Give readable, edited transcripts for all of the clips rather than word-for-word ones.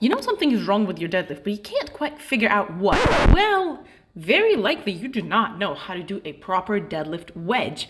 You know something is wrong with your deadlift, but you can't quite figure out what. Well, very likely you do not know how to do a proper deadlift wedge.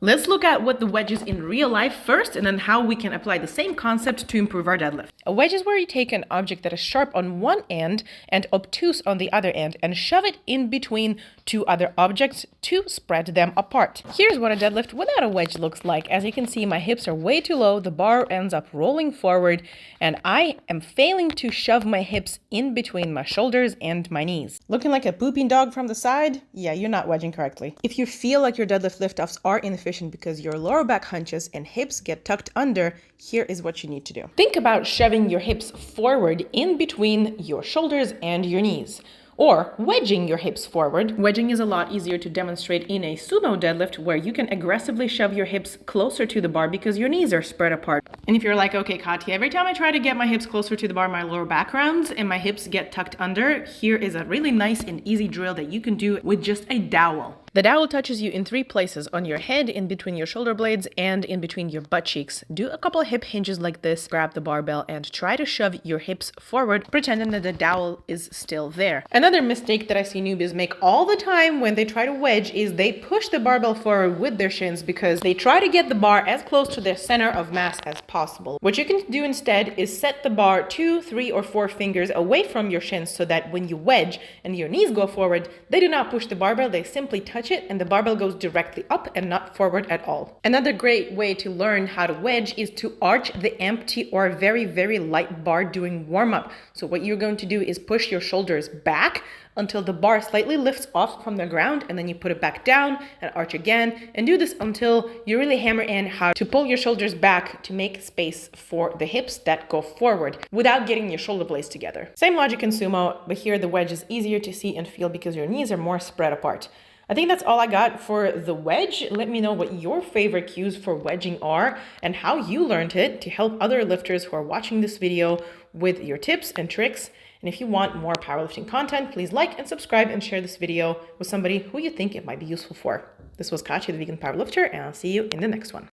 Let's look at what the wedge is in real life first, and then how we can apply the same concept to improve our deadlift. A wedge is where you take an object that is sharp on one end and obtuse on the other end and shove it in between two other objects to spread them apart. Here's what a deadlift without a wedge looks like. As you can see, my hips are way too low, the bar ends up rolling forward, and I am failing to shove my hips in between my shoulders and my knees. Looking like a pooping dog from the side? Yeah, you're not wedging correctly. If you feel like your deadlift lift-offs are inefficient because your lower back hunches and hips get tucked under, here is what you need to do. Think about shoving your hips forward in between your shoulders and your knees, or wedging your hips forward. Wedging is a lot easier to demonstrate in a sumo deadlift, where you can aggressively shove your hips closer to the bar because your knees are spread apart. And if you're like, okay, Katya, every time I try to get my hips closer to the bar, my lower back rounds and my hips get tucked under, here is a really nice and easy drill that you can do with just a dowel. The dowel touches you in 3 places: on your head, in between your shoulder blades, and in between your butt cheeks. Do a couple of hip hinges like this, grab the barbell, and try to shove your hips forward, pretending that the dowel is still there. Another mistake that I see newbies make all the time when they try to wedge is they push the barbell forward with their shins because they try to get the bar as close to their center of mass as possible. What you can do instead is set the bar 2, 3, or 4 fingers away from your shins so that when you wedge and your knees go forward, they do not push the barbell, they simply touch it and the barbell goes directly up and not forward at all. Another great way to learn how to wedge is to arch the empty or very, very light bar during warm-up. So what you're going to do is push your shoulders back until the bar slightly lifts off from the ground, and then you put it back down and arch again, and do this until you really hammer in how to pull your shoulders back to make space for the hips that go forward without getting your shoulder blades together. Same logic in sumo, but here the wedge is easier to see and feel because your knees are more spread apart. I think that's all I got for the wedge. Let me know what your favorite cues for wedging are and how you learned it to help other lifters who are watching this video with your tips and tricks. And if you want more powerlifting content, please like and subscribe and share this video with somebody who you think it might be useful for. This was Katya, the Vegan Powerlifter, and I'll see you in the next one.